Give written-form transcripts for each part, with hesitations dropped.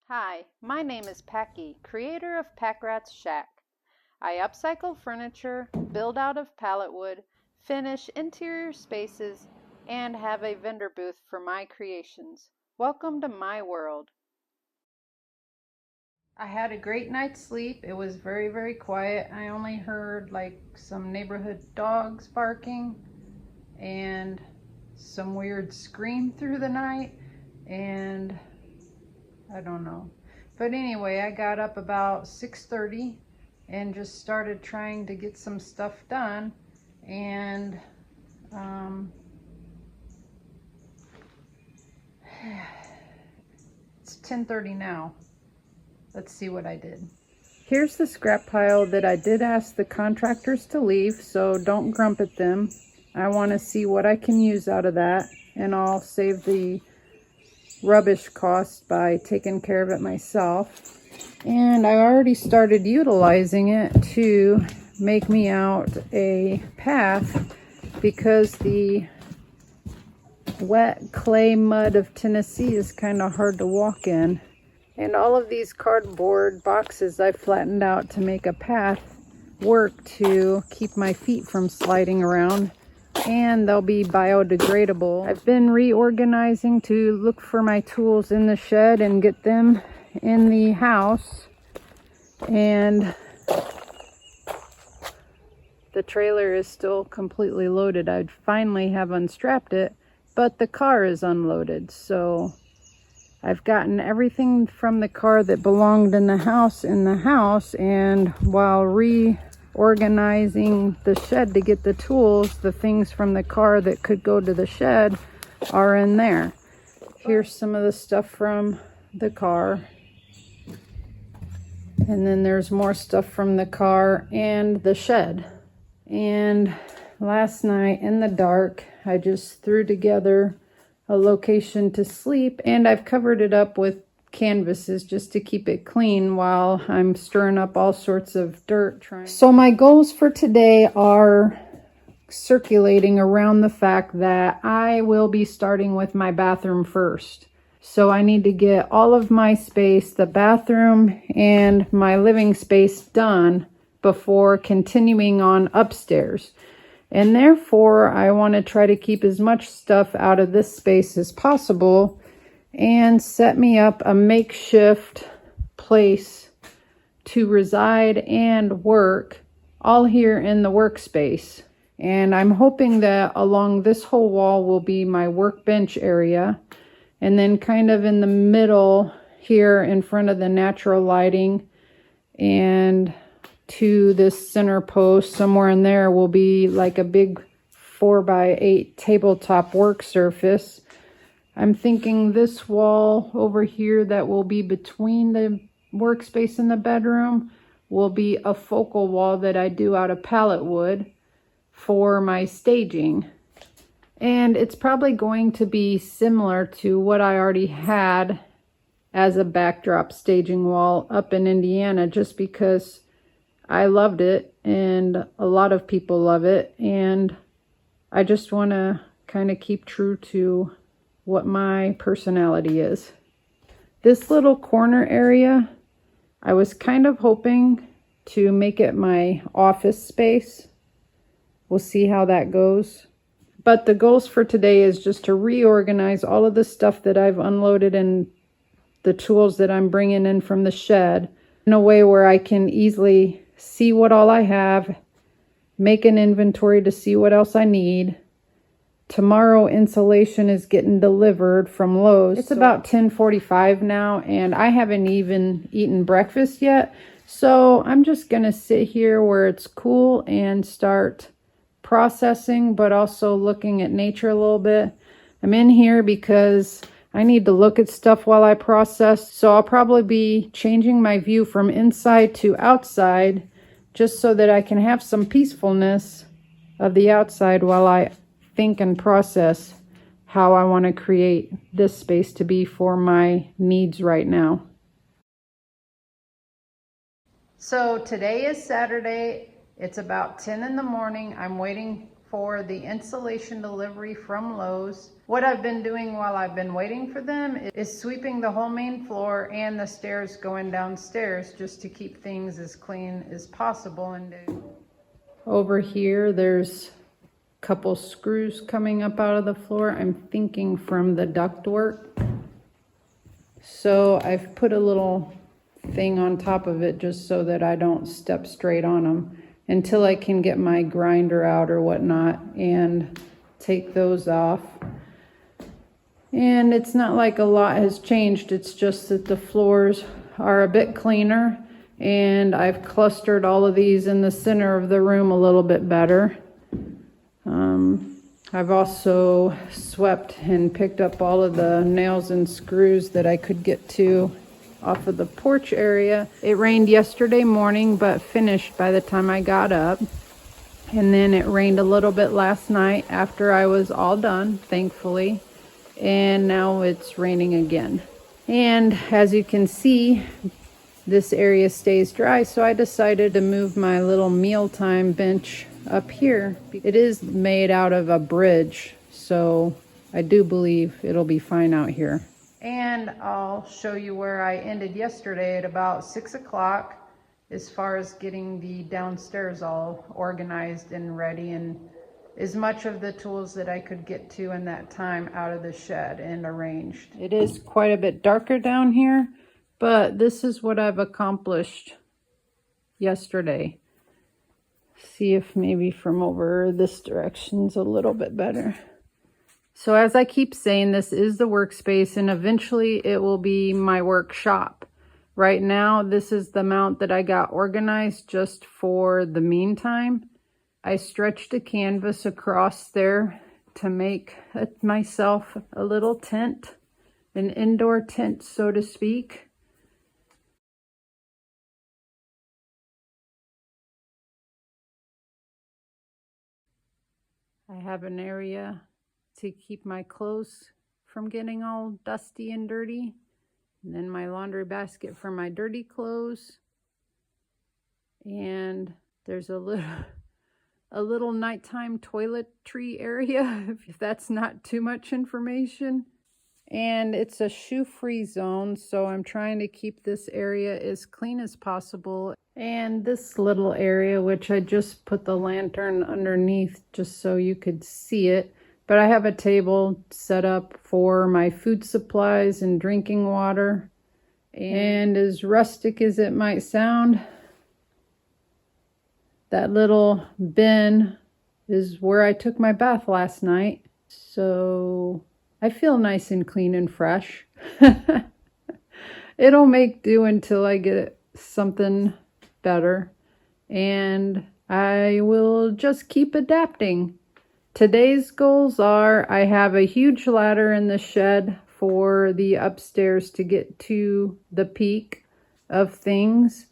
Hi, my name is Packy, creator of Pack Rat's Shack. I upcycle furniture, build out of pallet wood, finish interior spaces, and have a vendor booth for my creations. Welcome to my world. I had a great night's sleep. It was very, very quiet. I only heard like some neighborhood dogs barking and some weird scream through the night, and I don't know. But anyway, I got up about 6:30 and just started trying to get some stuff done. And it's 10:30 now. Let's see what I did. Here's the scrap pile that I did ask the contractors to leave, so don't grump at them. I want to see what I can use out of that, and I'll save the rubbish cost by taking care of it myself. And I already started utilizing it to make me out a path, because the wet clay mud of Tennessee is kind of hard to walk in. And all of these cardboard boxes I flattened out to make a path work to keep my feet from sliding around, and they'll be biodegradable. I've been reorganizing to look for my tools in the shed and get them in the house, and the trailer is still completely loaded. I finally have unstrapped it, but the car is unloaded, so I've gotten everything from the car that belonged in the house, and while reorganizing the shed to get the tools, the things from the car that could go to the shed are in there. Here's some of the stuff from the car, and then there's more stuff from the car and the shed. And last night in the dark, I just threw together a location to sleep, and I've covered it up with canvases just to keep it clean while I'm stirring up all sorts of dirt. So my goals for today are circulating around the fact that I will be starting with my bathroom first. So I need to get all of my space, the bathroom and my living space, done before continuing on upstairs. And therefore, I want to try to keep as much stuff out of this space as possible and set me up a makeshift place to reside and work, all here in the workspace. And I'm hoping that along this whole wall will be my workbench area, and then kind of in the middle here in front of the natural lighting and to this center post somewhere in there will be like a big 4x8 tabletop work surface. I'm thinking this wall over here that will be between the workspace and the bedroom will be a focal wall that I do out of pallet wood for my staging. And it's probably going to be similar to what I already had as a backdrop staging wall up in Indiana, just because I loved it and a lot of people love it, and I just want to kind of keep true to what my personality is. This little corner area, I was kind of hoping to make it my office space. We'll see how that goes. But the goals for today is just to reorganize all of the stuff that I've unloaded and the tools that I'm bringing in from the shed in a way where I can easily see what all I have, make an inventory to see what else I need. Tomorrow insulation is getting delivered from Lowe's. It's about 10:45 now, and I haven't even eaten breakfast yet. So I'm just gonna sit here where it's cool and start processing, but also looking at nature a little bit. I'm in here because I need to look at stuff while I process, so I'll probably be changing my view from inside to outside just so that I can have some peacefulness of the outside while I think and process how I want to create this space to be for my needs right now. So today is Saturday. It's about 10 in the morning. I'm waiting for the insulation delivery from Lowe's. What I've been doing while I've been waiting for them is sweeping the whole main floor and the stairs going downstairs just to keep things as clean as possible. And over here, there's a couple screws coming up out of the floor. I'm thinking from the ductwork. So I've put a little thing on top of it just so that I don't step straight on them until I can get my grinder out or whatnot and take those off. And it's not like a lot has changed, it's just that the floors are a bit cleaner, and I've clustered all of these in the center of the room a little bit better. I've also swept and picked up all of the nails and screws that I could get to off of the porch area. It rained yesterday morning, but finished by the time I got up. And then it rained a little bit last night after I was all done, thankfully. And now it's raining again. And as you can see, this area stays dry, so I decided to move my little mealtime bench up here. It is made out of a bridge, so I do believe it'll be fine out here. And I'll show you where I ended yesterday at about 6 o'clock as far as getting the downstairs all organized and ready, and as much of the tools that I could get to in that time out of the shed and arranged. It is quite a bit darker down here, but this is what I've accomplished yesterday. See if maybe from over this direction's a little bit better. So as I keep saying, this is the workspace, and eventually it will be my workshop. Right now, this is the amount that I got organized just for the meantime. I stretched a canvas across there to make myself a little tent, an indoor tent, so to speak. I have an area to keep my clothes from getting all dusty and dirty. And then my laundry basket for my dirty clothes. And there's a little nighttime toiletry area, if that's not too much information. And it's a shoe-free zone, so I'm trying to keep this area as clean as possible. And this little area, which I just put the lantern underneath just so you could see it. But I have a table set up for my food supplies and drinking water. And as rustic as it might sound, that little bin is where I took my bath last night. So I feel nice and clean and fresh. It'll make do until I get something better. And I will just keep adapting. Today's goals are, I have a huge ladder in the shed for the upstairs to get to the peak of things.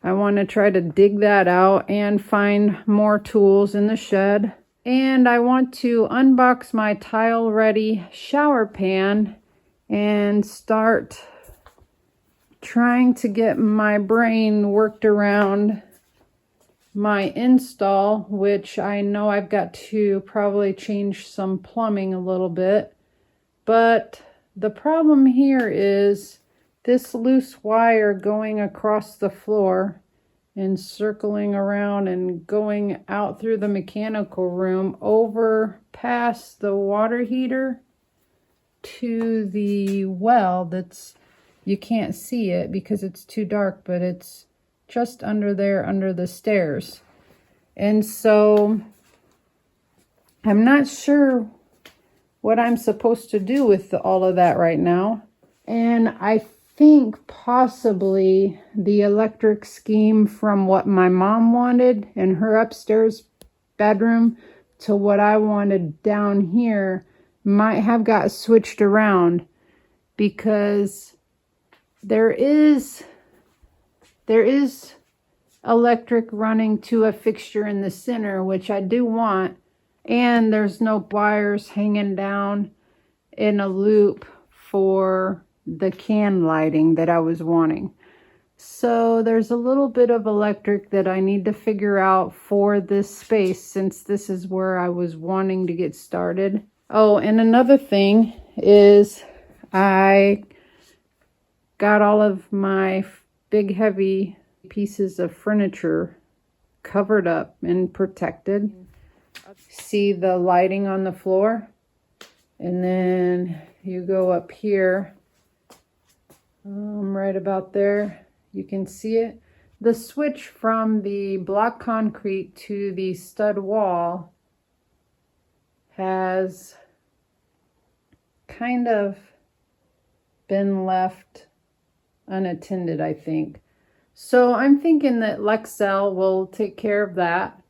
I want to try to dig that out and find more tools in the shed. And I want to unbox my tile-ready shower pan and start trying to get my brain worked around my install, which I know I've got to probably change some plumbing a little bit. But the problem here is this loose wire going across the floor and circling around and going out through the mechanical room over past the water heater to the well. That's, you can't see it because it's too dark, but it's just under there, under the stairs. And so I'm not sure what I'm supposed to do with all of that right now. And I think possibly the electric scheme from what my mom wanted in her upstairs bedroom to what I wanted down here might have got switched around, because there is electric running to a fixture in the center, which I do want, and there's no wires hanging down in a loop for the can lighting that I was wanting. So there's a little bit of electric that I need to figure out for this space, since this is where I was wanting to get started. Oh, and another thing is I got all of my big heavy pieces of furniture covered up and protected. See the lighting on the floor? And then you go up here, right about there. You can see it. The switch from the block concrete to the stud wall has kind of been left unattended, I think. So I'm thinking that Lexel will take care of that,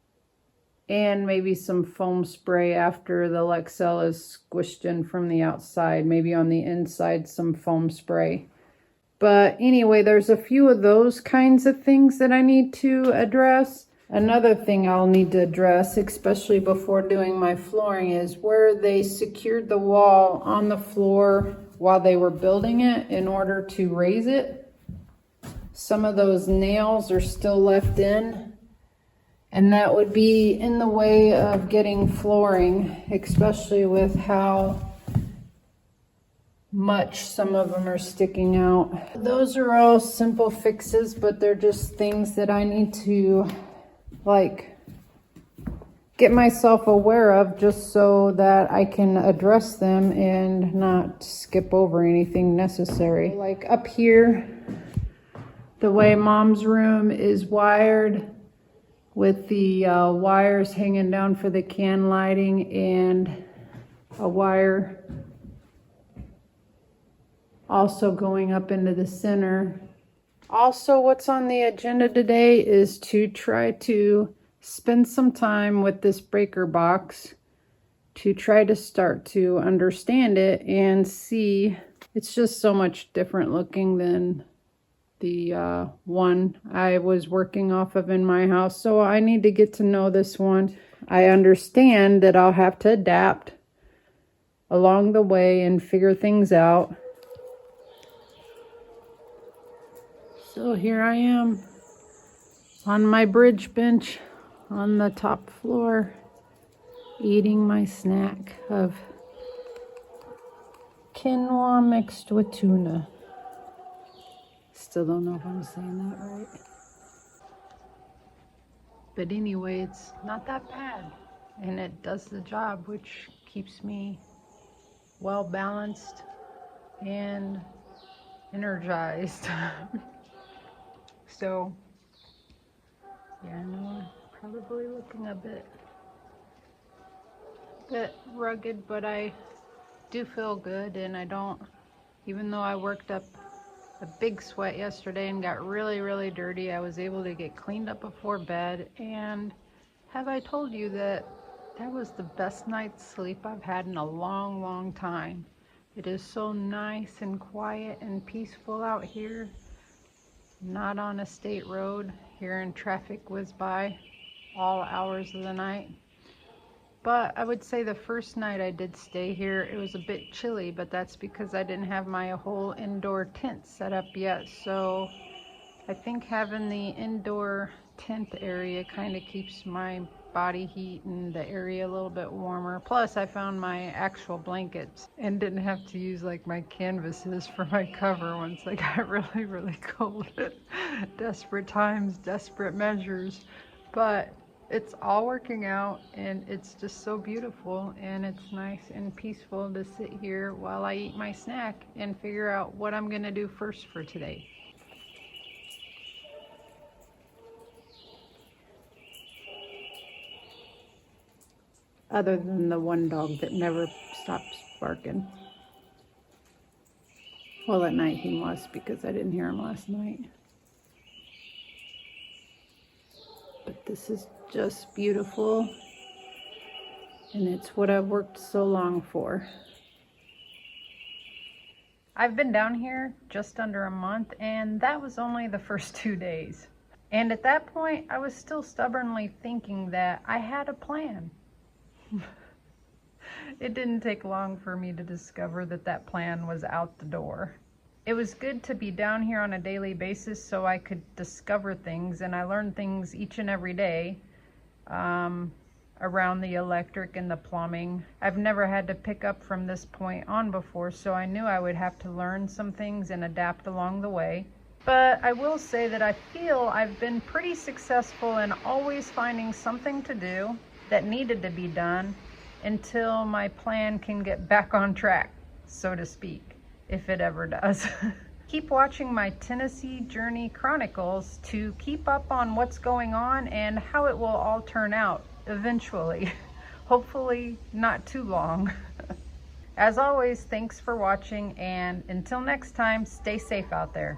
and maybe some foam spray after the Lexel is squished in from the outside. Maybe on the inside some foam spray. But anyway, there's a few of those kinds of things that I need to address. Another thing I'll need to address, especially before doing my flooring, is where they secured the wall on the floor while they were building it in order to raise it. Some of those nails are still left in, and that would be in the way of getting flooring, especially with how much some of them are sticking out. Those are all simple fixes, but they're just things that I need to get myself aware of, just so that I can address them and not skip over anything necessary. Like up here, the way Mom's room is wired, with the wires hanging down for the can lighting and a wire also going up into the center. Also, what's on the agenda today is to try to spend some time with this breaker box to try to start to understand it and see. It's just so much different looking than the one I was working off of in my house. So I need to get to know this one. I understand that I'll have to adapt along the way and figure things out. So here I am on my bridge bench on the top floor, eating my snack of quinoa mixed with tuna. Still don't know if I'm saying that right. But anyway, it's not that bad, and it does the job, which keeps me well balanced and energized. So yeah, I know I'm probably looking a bit rugged, but I do feel good, and I don't, even though I worked up a big sweat yesterday and got really dirty, I was able to get cleaned up before bed. And have I told you that that was the best night's sleep I've had in a long time? It is so nice and quiet and peaceful out here, not on a state road, hearing traffic whiz by all hours of the night. But I would say the first night I did stay here, it was a bit chilly, but that's because I didn't have my whole indoor tent set up yet. So I think having the indoor tent area kind of keeps my body heat and the area a little bit warmer. Plus I found my actual blankets and didn't have to use like my canvases for my cover once I got really cold. Desperate times, desperate measures. But it's all working out, and it's just so beautiful, and it's nice and peaceful to sit here while I eat my snack and figure out what I'm gonna do first for today. Other than the one dog that never stops barking. Well, at night he must, because I didn't hear him last night. But this is just beautiful, and it's what I've worked so long for. I've been down here just under a month, and that was only the first 2 days. And at that point, I was still stubbornly thinking that I had a plan. It didn't take long for me to discover that that plan was out the door. It was good to be down here on a daily basis so I could discover things, and I learned things each and every day around the electric and the plumbing. I've never had to pick up from this point on before, so I knew I would have to learn some things and adapt along the way. But I will say that I feel I've been pretty successful in always finding something to do that needed to be done until my plan can get back on track, so to speak, if it ever does. Keep watching my Tennessee Journey Chronicles to keep up on what's going on and how it will all turn out eventually. Hopefully not too long. As always, thanks for watching, and until next time, stay safe out there.